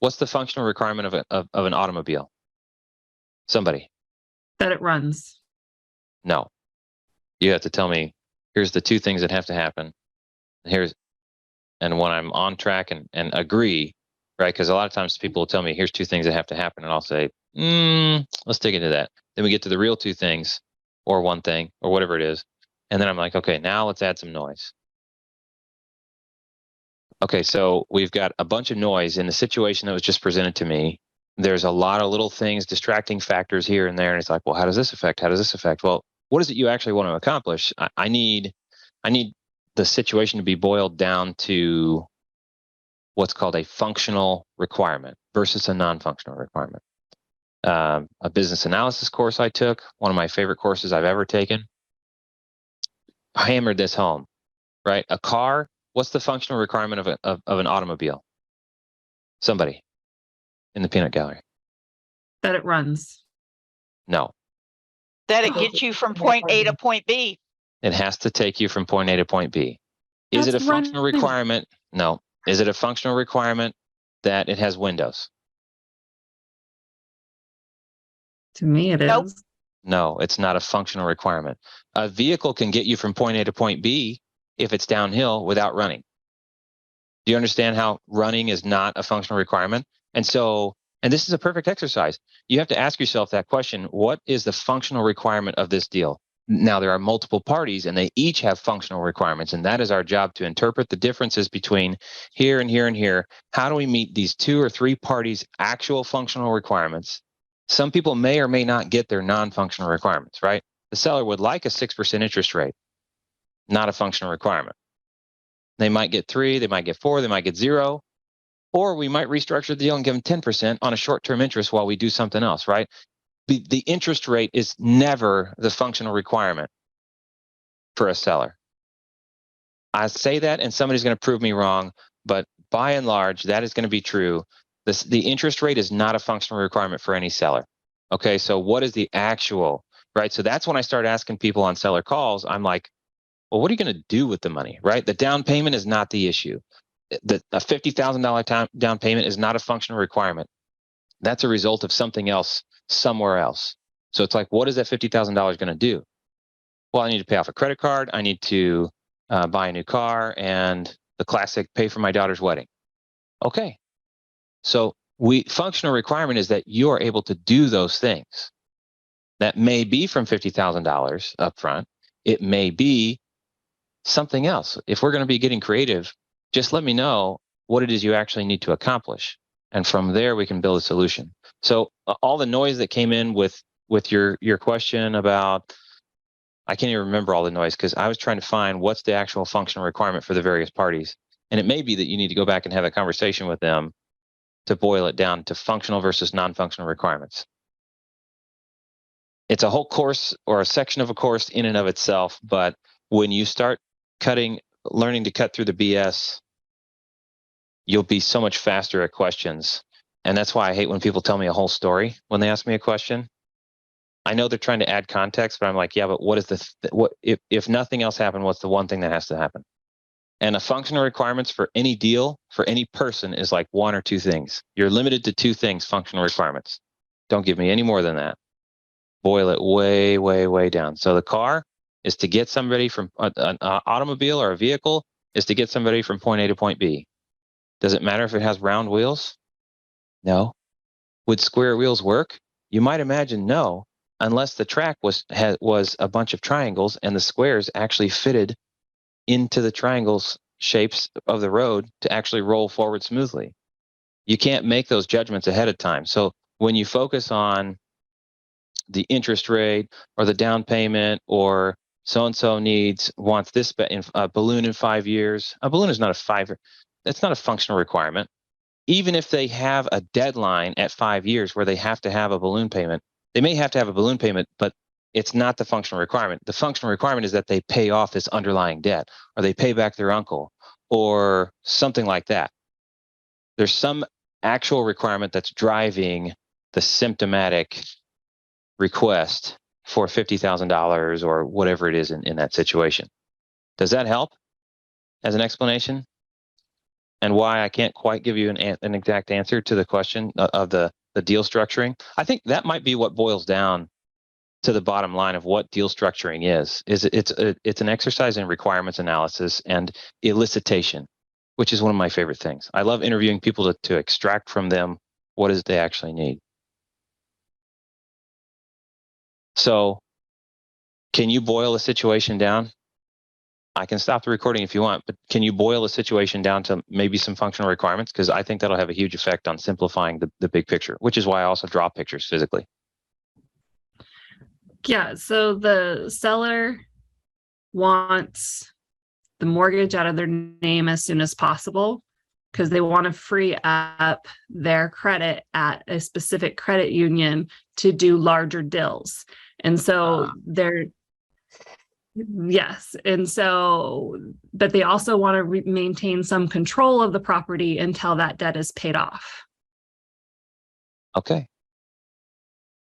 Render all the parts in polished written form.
What's the functional requirement of an automobile? Somebody. That it runs. No. You have to tell me, here's the two things that have to happen. And when I'm on track and agree, right? Because a lot of times people will tell me, here's two things that have to happen. And I'll say, let's dig into that. Then we get to the real two things or one thing or whatever it is. And then I'm like, okay, now let's add some noise. Okay, so we've got a bunch of noise in the situation that was just presented to me. There's a lot of little things, distracting factors here and there. And it's like, well, how does this affect? How does this affect? Well, what is it you actually want to accomplish? I need the situation to be boiled down to what's called a functional requirement versus a non-functional requirement. A business analysis course I took, one of my favorite courses I've ever taken, hammered this home, right? A car, what's the functional requirement of an automobile? Somebody in the peanut gallery. That it runs. No. That it gets you from point A to point B. It has to take you from point A to point B. Is it a functional requirement? No. Is it a functional requirement that it has windows? To me, it Nope. is. No, it's not a functional requirement. A vehicle can get you from point A to point B if it's downhill without running. Do you understand how running is not a functional requirement? And this is a perfect exercise. You have to ask yourself that question: what is the functional requirement of this deal? Now, there are multiple parties and they each have functional requirements, and that is our job, to interpret the differences between here and here and here. How do we meet these two or three parties' actual functional requirements? Some people may or may not get their non-functional requirements, right? The seller would like a 6% interest rate, not a functional requirement. They might get 3, they might get 4, they might get 0, or we might restructure the deal and give them 10% on a short-term interest while we do something else, right? The interest rate is never the functional requirement for a seller. I say that and somebody's going to prove me wrong, but by and large, that is going to be true. The interest rate is not a functional requirement for any seller. Okay, so what is the actual, right? So that's when I start asking people on seller calls, I'm like, well, what are you going to do with the money, right? The down payment is not the issue. A $50,000 down payment is not a functional requirement. That's a result of something else somewhere else. So it's like, what is that $50,000 going to do? Well, I need to pay off a credit card. I need to buy a new car, and the classic, pay for my daughter's wedding. Okay. So functional requirement is that you are able to do those things. That may be from $50,000 up front. It may be something else. If we're going to be getting creative, just let me know what it is you actually need to accomplish. And from there, we can build a solution. So all the noise that came in with your question about, I can't even remember all the noise because I was trying to find what's the actual functional requirement for the various parties. And it may be that you need to go back and have a conversation with them to boil it down to functional versus non-functional requirements. It's a whole course or a section of a course in and of itself, but when you start learning to cut through the BS, you'll be so much faster at questions. And that's why I hate when people tell me a whole story when they ask me a question. I know they're trying to add context, but I'm like, yeah, but what is if nothing else happened, what's the one thing that has to happen? And the functional requirements for any deal, for any person, is like one or two things. You're limited to two things, functional requirements. Don't give me any more than that. Boil it way, way, way down. So the car is to get somebody from an automobile or a vehicle is to get somebody from point A to point B. Does it matter if it has round wheels? No. Would square wheels work? You might imagine no, unless the track was a bunch of triangles and the squares actually fitted into the triangles shapes of the road to actually roll forward smoothly. You can't make those judgments ahead of time. So when you focus on the interest rate or the down payment, or so-and-so wants this balloon in 5 years, a balloon is not that's not a functional requirement. Even if they have a deadline at 5 years where they have to have a balloon payment, they may have to have a balloon payment, but it's not the functional requirement. The functional requirement is that they pay off this underlying debt, or they pay back their uncle, or something like that. There's some actual requirement that's driving the symptomatic request for $50,000 or whatever it is in that situation. Does that help as an explanation? and why I can't quite give you an exact answer to the question of the deal structuring. I think that might be what boils down to the bottom line of what deal structuring is it's an exercise in requirements analysis and elicitation, which is one of my favorite things. I love interviewing people to extract from them what is it they actually need. So can you boil a situation down? I can stop the recording if you want, but can you boil a situation down to maybe some functional requirements? Because I think that'll have a huge effect on simplifying the big picture, which is why I also draw pictures physically. Yeah, so the seller wants the mortgage out of their name as soon as possible because they want to free up their credit at a specific credit union to do larger deals. And so yes. And so, but they also want to maintain some control of the property until that debt is paid off. Okay.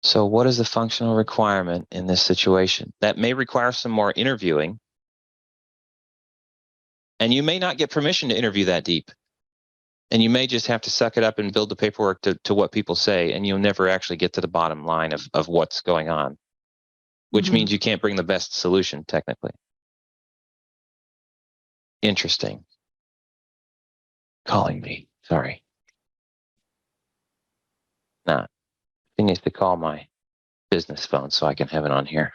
So what is the functional requirement in this situation? That may require some more interviewing. And you may not get permission to interview that deep. And you may just have to suck it up and build the paperwork to what people say, and you'll never actually get to the bottom line of what's going on, which means you can't bring the best solution technically. Interesting. Calling me. Sorry. Nah. He needs to call my business phone so I can have it on here.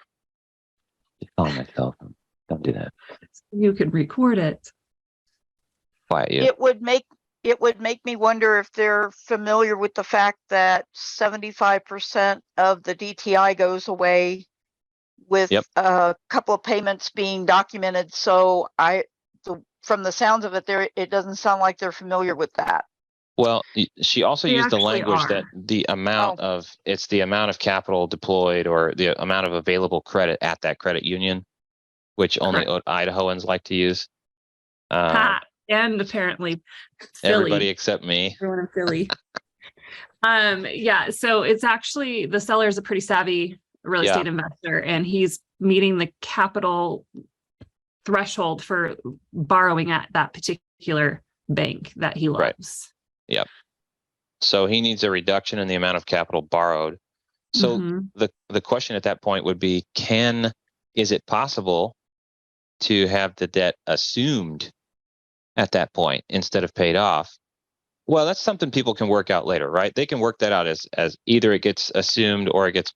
He's calling my cell phone. Don't do that. You can record it. Quiet you. It would make me wonder if they're familiar with the fact that 75% of the DTI goes away with a couple of payments being documented. So from the sounds of it, it doesn't sound like they're familiar with that. Well, she also They used the actually language are. that the amount it's the amount of capital deployed or the amount of available credit at that credit union, which only Idahoans like to use. And apparently Philly. Everybody except me. Everyone in Philly. Yeah, so it's actually, the seller is a pretty savvy real estate investor, and he's meeting the capital threshold for borrowing at that particular bank that he loves. Yep. So he needs a reduction in the amount of capital borrowed. So the question at that point would be, is it possible to have the debt assumed at that point instead of paid off? Well, that's something people can work out later, right? They can work that out as either it gets assumed or it gets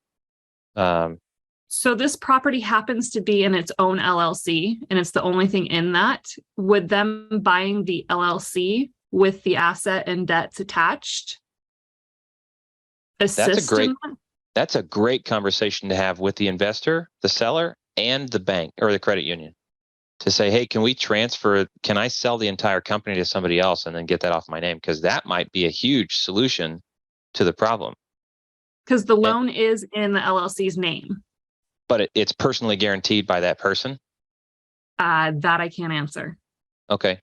so this property happens to be in its own LLC, and it's the only thing in that. Would them buying the LLC with the asset and debts attached assist in that? That's a great conversation to have with the investor, the seller, and the bank or the credit union to say, hey, can I sell the entire company to somebody else and then get that off my name? Because that might be a huge solution to the problem. Because the loan is in the LLC's name. But it's personally guaranteed by that person? That I can't answer. Okay.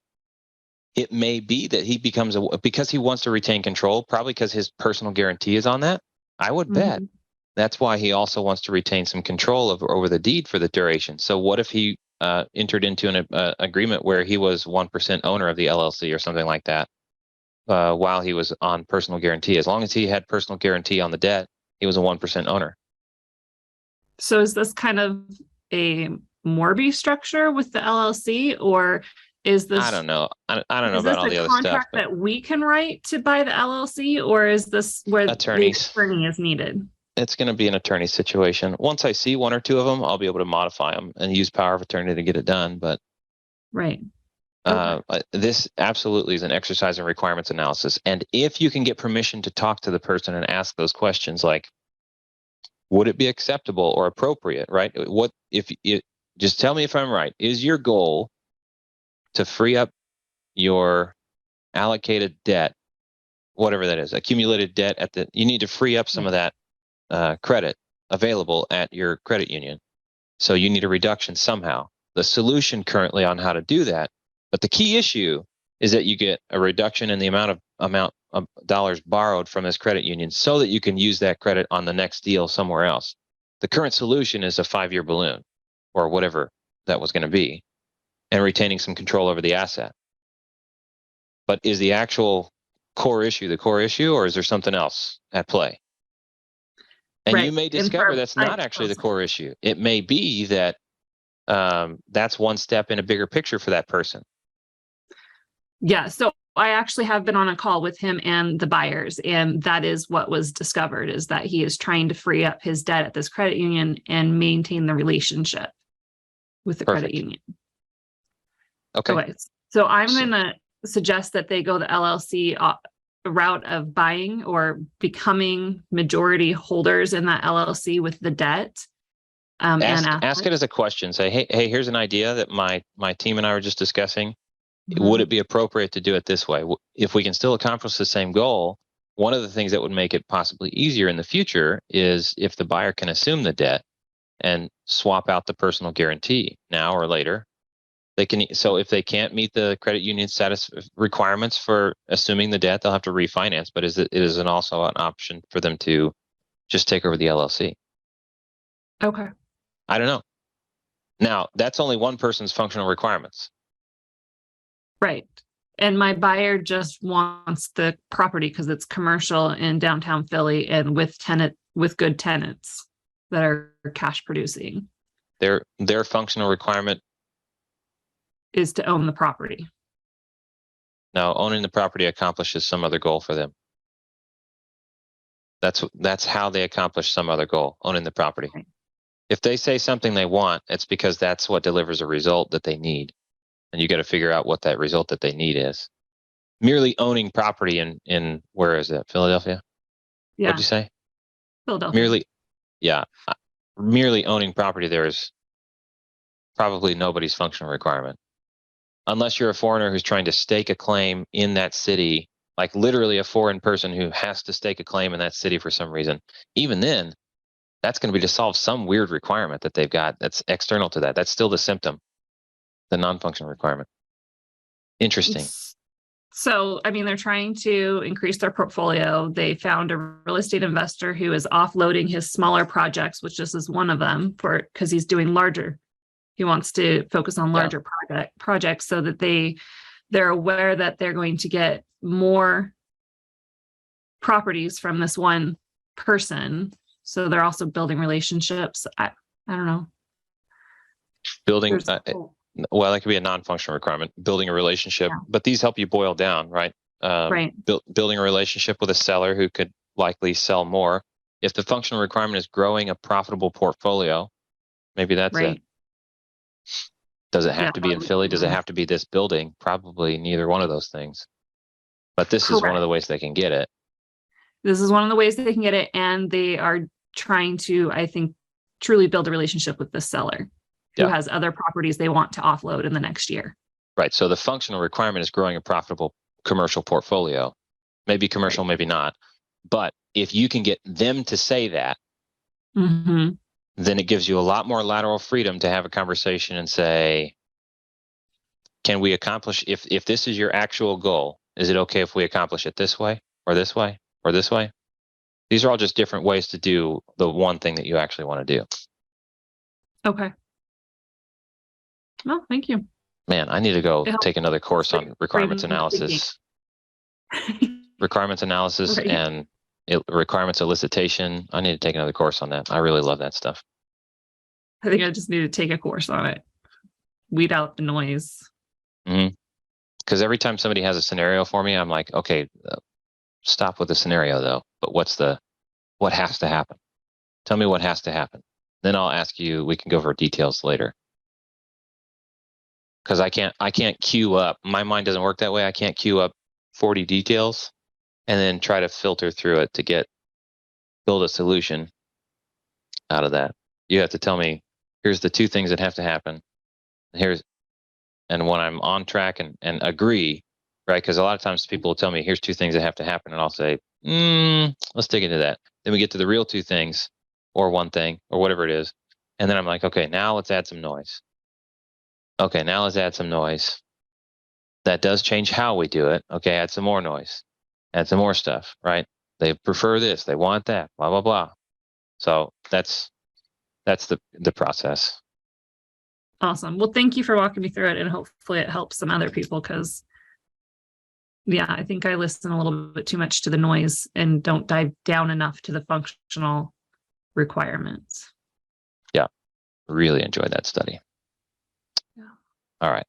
It may be that he becomes because he wants to retain control, probably because his personal guarantee is on that. I would bet that's why he also wants to retain some control over the deed for the duration. So what if he entered into an agreement where he was 1% owner of the LLC or something like that while he was on personal guarantee? As long as he had personal guarantee on the debt, he was a 1% owner. So is this kind of a Morby structure with the LLC, or is this? I don't know. I don't know about all the other stuff. Is this a contract that we can write to buy the LLC, or is this where the attorney is needed? It's going to be an attorney situation. Once I see one or two of them, I'll be able to modify them and use power of attorney to get it done. But this absolutely is an exercise in requirements analysis. And if you can get permission to talk to the person and ask those questions, like, would it be acceptable or appropriate, right? Just tell me if I'm right. Is your goal to free up your allocated debt, whatever that is, accumulated debt you need to free up some of that credit available at your credit union. So you need a reduction somehow. The solution currently on how to do that, but the key issue is that you get a reduction in the amount of dollars borrowed from this credit union so that you can use that credit on the next deal somewhere else. The current solution is a 5-year balloon or whatever that was going to be, and retaining some control over the asset. But is the actual core issue the core issue, or is there something else at play? And you Right. may And discover for- that's not actually the core issue. It may be that that's one step in a bigger picture for that person. Yeah, so I actually have been on a call with him and the buyers, and that is what was discovered, is that he is trying to free up his debt at this credit union and maintain the relationship with the Perfect. credit union. Okay. Okay, so I'm So- going to suggest that they go the LLC route of buying or becoming majority holders in that LLC with the debt. Ask it as a question. Say, hey, here's an idea that my team and I were just discussing. Mhm. Would it be appropriate to do it this way? If we can still accomplish the same goal, one of the things that would make it possibly easier in the future is if the buyer can assume the debt and swap out the personal guarantee now or later. They can. So if they can't meet the credit union status requirements for assuming the debt, they'll have to refinance. But it is also an option for them to just take over the LLC. Okay. I don't know. Now, that's only one person's functional requirements. Right. And my buyer just wants the property because it's commercial in downtown Philly and with good tenants that are cash producing, Their functional requirement. is to own the property. No, owning the property accomplishes some other goal for them. That's how they accomplish some other goal, owning the property. Right. If they say something they want, it's because that's what delivers a result that they need. And you got to figure out what that result that they need is. Merely owning property in where is it? Philadelphia? Yeah. What'd you say? Philadelphia. Merely owning property there is probably nobody's functional requirement. Unless you're a foreigner who's trying to stake a claim in that city, like literally a foreign person who has to stake a claim in that city for some reason. Even then, that's going to be to solve some weird requirement that they've got that's external to that. That's still the symptom, the non-functional requirement. Interesting. So, I mean, they're trying to increase their portfolio. They found a real estate investor who is offloading his smaller projects, which this is one of them, because he's doing larger. He wants to focus on larger projects so that they're aware that they're going to get more properties from this one person. So they're also building relationships. I don't know. Building, well, that could be a non-functional requirement, building a relationship, but these help you boil down, right? Right. Building a relationship with a seller who could likely sell more. If the functional requirement is growing a profitable portfolio, maybe that's it. Does it have to be in Philly? Does it have to be this building? Probably neither one of those things. But this is one of the ways they can get it. This is one of the ways they can get it. And they are trying to, I think, truly build a relationship with the seller who has other properties they want to offload in the next year. Right. So the functional requirement is growing a profitable commercial portfolio. Maybe commercial, maybe not. But if you can get them to say that, then it gives you a lot more lateral freedom to have a conversation and say, can we accomplish, if this is your actual goal, is it okay if we accomplish it this way or this way or this way? These are all just different ways to do the one thing that you actually want to do. Okay. Well, thank you. Man, I need to go take another course on requirements analysis. Requirements analysis and requirements elicitation. I need to take another course on that. I really love that stuff. I think I just need to take a course on it. Weed out the noise. Because every time somebody has a scenario for me, I'm like, okay, stop with the scenario though. But what has to happen? Tell me what has to happen. Then I'll ask you, we can go over details later. Because I can't queue up. My mind doesn't work that way. I can't queue up 40 details and then try to filter through it to build a solution out of that. You have to tell me, here's the two things that have to happen. And when I'm on track and agree, right? Because a lot of times people will tell me, here's two things that have to happen. And I'll say, let's dig into that. Then we get to the real two things or one thing or whatever it is. And then I'm like, okay, now let's add some noise. Okay, now let's add some noise. That does change how we do it. Okay, add some more noise. Add some more stuff, right? They prefer this. They want that, blah, blah, blah. So that's the process. Awesome. Well, thank you for walking me through it. And hopefully it helps some other people because Yeah, I think I listen a little bit too much to the noise and don't dive down enough to the functional requirements. Really enjoyed that study. Yeah. All right.